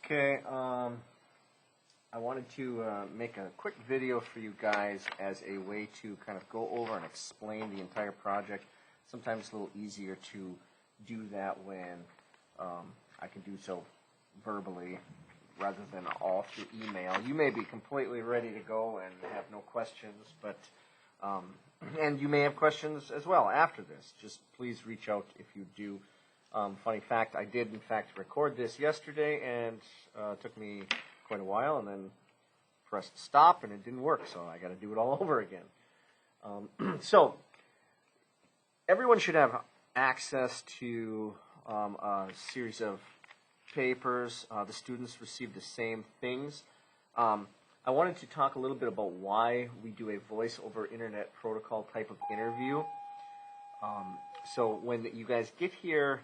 Okay, I wanted to make a quick video for you guys as a way to kind of go over and explain the entire project. Sometimes it's a little easier to do that when I can do so verbally rather than all through email. You may be completely ready to go and have no questions, but and you may have questions as well after this. Just please reach out if you do. Funny fact, I did in fact record this yesterday, and it took me quite a while, and then pressed stop, and it didn't work, so I got to do it all over again. So everyone should have access to a series of papers. The students receive the same things. I wanted to talk a little bit about why we do a voice over internet protocol type of interview. So when you guys get here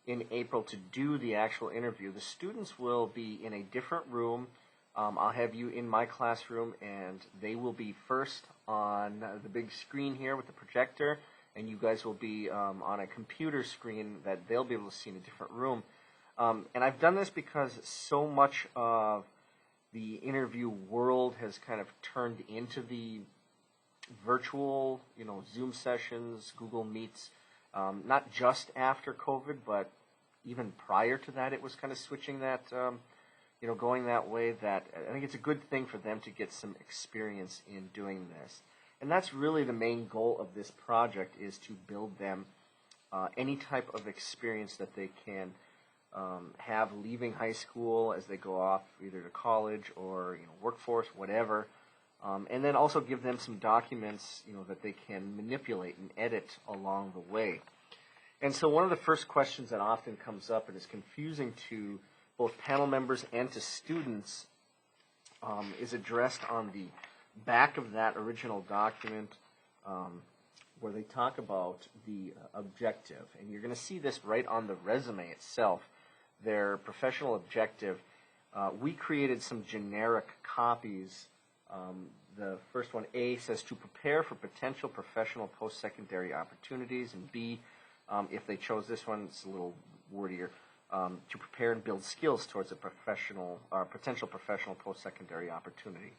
in April to do the actual interview, the students will be in a different room. I'll have you in my classroom, and they will be first on the big screen here with the projector, and you guys will be on a computer screen that they'll be able to see in a different room. And I've done this because so much of the interview world has kind of turned into the virtual, Zoom sessions, Google Meets. Not just after COVID, but even prior to that, it was kind of switching that, going that way. That I think it's a good thing for them to get some experience in doing this. And that's really the main goal of this project, is to build them any type of experience that they can have leaving high school as they go off either to college or workforce, whatever. And then also give them some documents, that they can manipulate and edit along the way. And so one of the first questions that often comes up and is confusing to both panel members and to students is addressed on the back of that original document where they talk about the objective. And you're going to see this right on the resume itself, their professional objective. We created some generic copies. The first one, A, says to prepare for potential professional post-secondary opportunities, and B, if they chose this one, it's a little wordier, to prepare and build skills towards a potential professional post-secondary opportunity.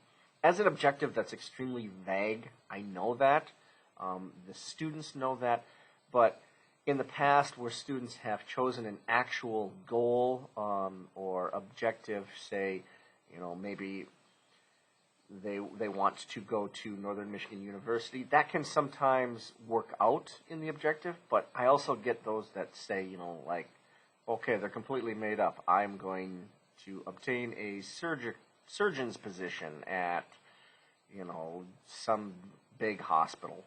As an objective, that's extremely vague. I know that. The students know that. But in the past, where students have chosen an actual goal or objective, say, maybe they want to go to Northern Michigan University, that can sometimes work out in the objective, but I also get those that say, okay, they're completely made up. I'm going to obtain a surgeon's position at, some big hospital.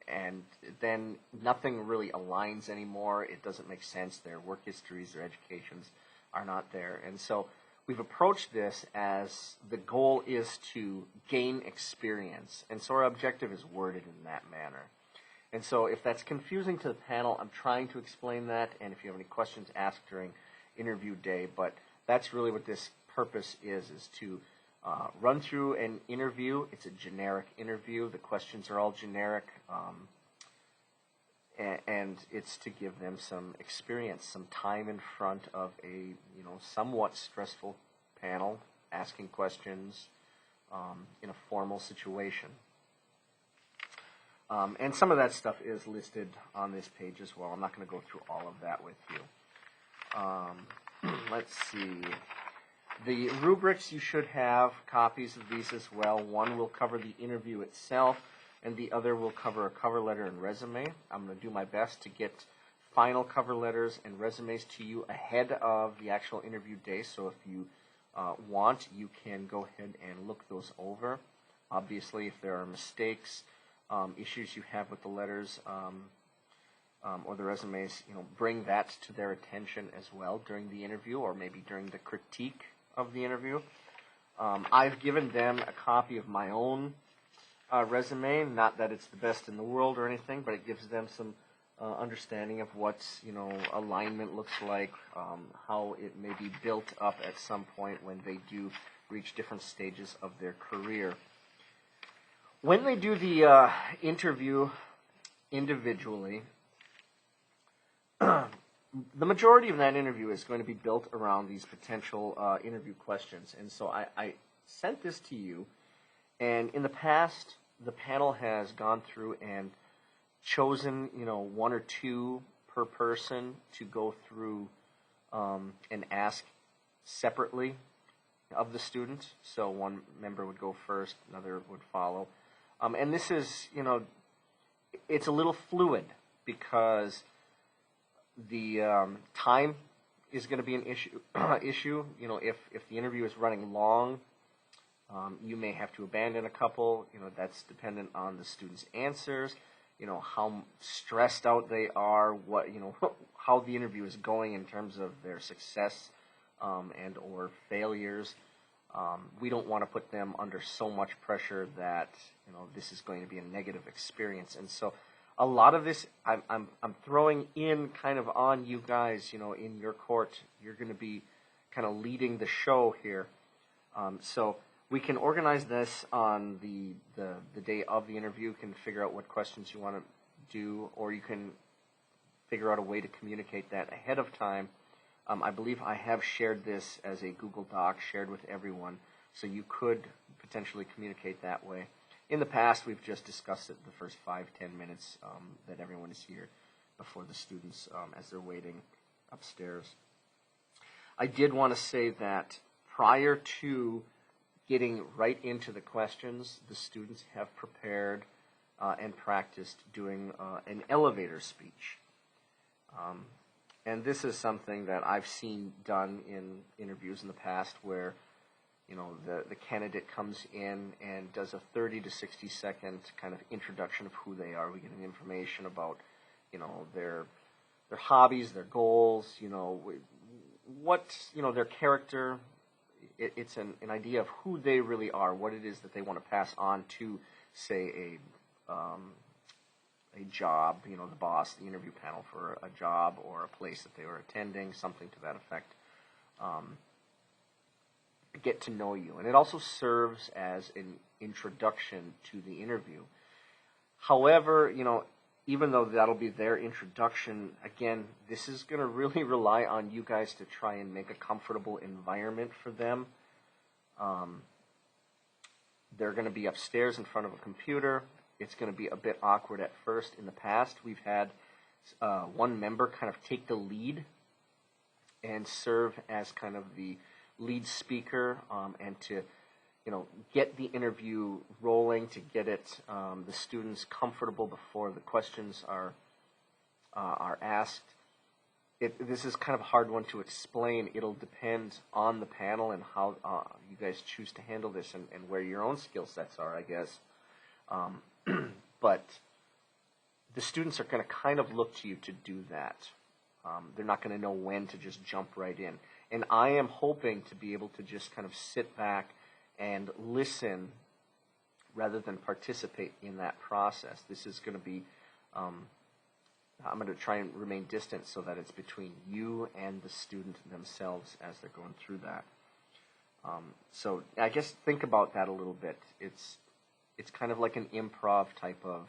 And then nothing really aligns anymore. It doesn't make sense. Their work histories, their educations are not there. And so we've approached this as the goal is to gain experience. And so our objective is worded in that manner. And so if that's confusing to the panel, I'm trying to explain that. And if you have any questions, ask during interview day. But that's really what this purpose is to run through an interview. It's a generic interview. The questions are all generic. And it's to give them some experience, some time in front of a somewhat stressful panel, asking questions in a formal situation. And some of that stuff is listed on this page as well. I'm not going to go through all of that with you. Let's see. The rubrics, you should have copies of these as well. One will cover the interview itself, and the other will cover a cover letter and resume. I'm going to do my best to get final cover letters and resumes to you ahead of the actual interview day. So if you want, you can go ahead and look those over. Obviously, if there are mistakes, issues you have with the letters or the resumes, bring that to their attention as well during the interview, or maybe during the critique of the interview. I've given them a copy of my own resume, not that it's the best in the world or anything, but it gives them some understanding of what alignment looks like, how it may be built up at some point when they do reach different stages of their career. When they do the interview individually, the majority of that interview is going to be built around these potential interview questions. And so I sent this to you, and in the past, the panel has gone through and chosen, one or two per person to go through and ask separately of the student. So one member would go first, another would follow. And this is, it's a little fluid because the time is going to be an issue. If the interview is running long, you may have to abandon a couple. That's dependent on the student's answers. How stressed out they are, what how the interview is going in terms of their success and or failures. We don't want to put them under so much pressure that this is going to be a negative experience. And so a lot of this I'm throwing in kind of on you guys. In your court, you're going to be kind of leading the show here. So we can organize this on the day of the interview. You can figure out what questions you want to do, or you can figure out a way to communicate that ahead of time. I believe I have shared this as a Google Doc, shared with everyone, so you could potentially communicate that way. In the past, we've just discussed it the first 5-10 minutes that everyone is here before the students as they're waiting upstairs. I did want to say that prior to getting right into the questions, the students have prepared and practiced doing an elevator speech. And this is something that I've seen done in interviews in the past where, the candidate comes in and does a 30 to 60 second kind of introduction of who they are. We get information about, their hobbies, their goals, what, their character. It's an idea of who they really are, what it is that they want to pass on to, say, a job, the boss, the interview panel for a job or a place that they were attending, something to that effect. Get to know you. And it also serves as an introduction to the interview. However, even though that'll be their introduction, again, this is going to really rely on you guys to try and make a comfortable environment for them. They're going to be upstairs in front of a computer. It's going to be a bit awkward at first. In the past, we've had one member kind of take the lead and serve as kind of the lead speaker and to get the interview rolling, to get it the students comfortable before the questions are asked. This is kind of a hard one to explain. It'll depend on the panel and how you guys choose to handle this and where your own skill sets are, I guess. But the students are going to kind of look to you to do that. They're not going to know when to just jump right in. And I am hoping to be able to just kind of sit back and listen rather than participate in that process. This is going to be, I'm going to try and remain distant so that it's between you and the student themselves as they're going through that. So I guess think about that a little bit. It's kind of like an improv type of,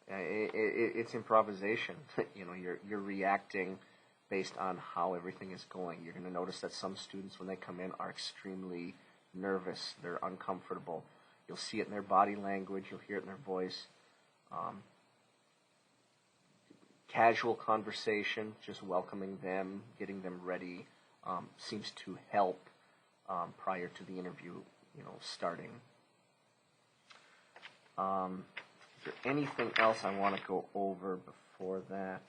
it's improvisation. You're reacting based on how everything is going. You're going to notice that some students, when they come in, are extremely nervous. They're uncomfortable. You'll see it in their body language. You'll hear it in their voice. Casual conversation, just welcoming them, getting them ready, seems to help prior to the interview, starting. Is there anything else I want to go over before that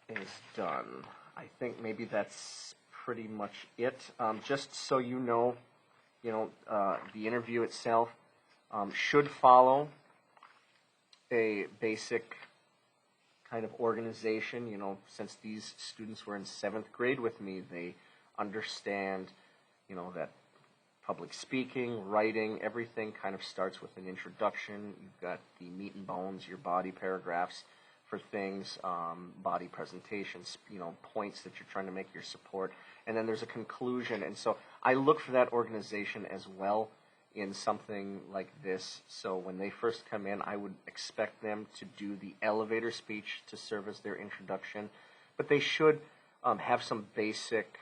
is done? I think maybe that's pretty much it. Just so you know, the interview itself should follow a basic kind of organization. Since these students were in 7th grade with me, they understand, that public speaking, writing, everything kind of starts with an introduction. You've got the meat and bones, your body paragraphs for things, body presentations, points that you're trying to make your support, and then there's a conclusion. And so I look for that organization as well in something like this. So when they first come in, I would expect them to do the elevator speech to serve as their introduction, but they should have some basic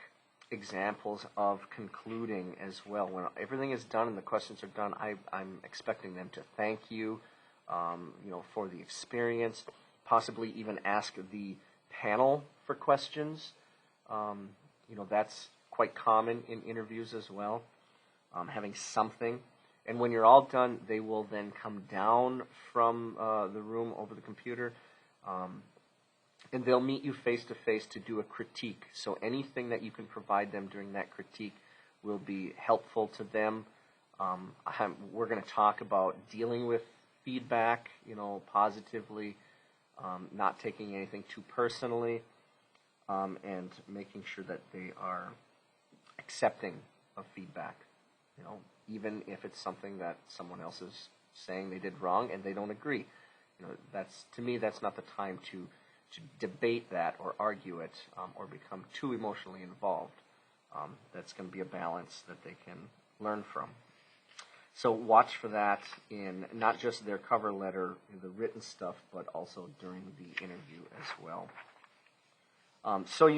examples of concluding as well. When everything is done and the questions are done, I'm expecting them to thank you, for the experience, possibly even ask the panel for questions. That's quite common in interviews as well, having something. And when you're all done, they will then come down from the room over the computer, and they'll meet you face-to-face to do a critique. So anything that you can provide them during that critique will be helpful to them. We're going to talk about dealing with feedback, positively, not taking anything too personally, and making sure that they are accepting of feedback, even if it's something that someone else is saying they did wrong and they don't agree. To me, that's not the time to debate that or argue it, or become too emotionally involved. That's going to be a balance that they can learn from. So watch for that in not just their cover letter, the written stuff, but also during the interview as well. So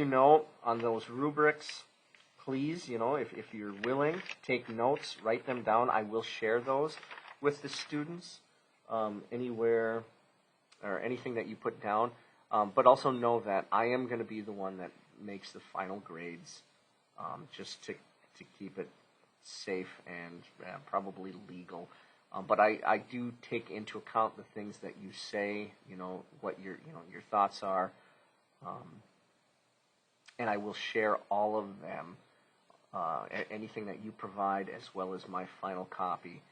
on those rubrics, please, if you're willing, take notes, write them down. I will share those with the students anywhere or anything that you put down. But also know that I am going to be the one that makes the final grades, just to keep it safe and probably legal. But I do take into account the things that you say, what your thoughts are, and I will share all of them, anything that you provide, as well as my final copy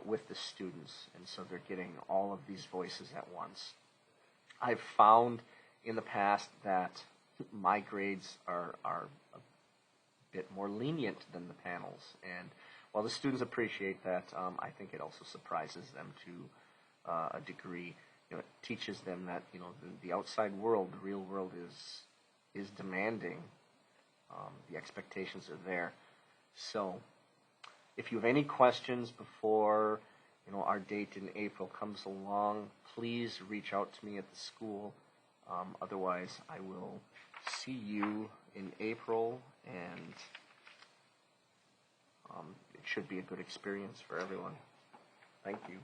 with the students, and so they're getting all of these voices at once. I've found in the past that my grades are a bit more lenient than the panels, and while the students appreciate that, I think it also surprises them to a degree. It teaches them that the outside world, the real world, is demanding. The expectations are there. So, if you have any questions before our date in April comes along, please reach out to me at the school. Otherwise, I will see you in April, and it should be a good experience for everyone. Thank you.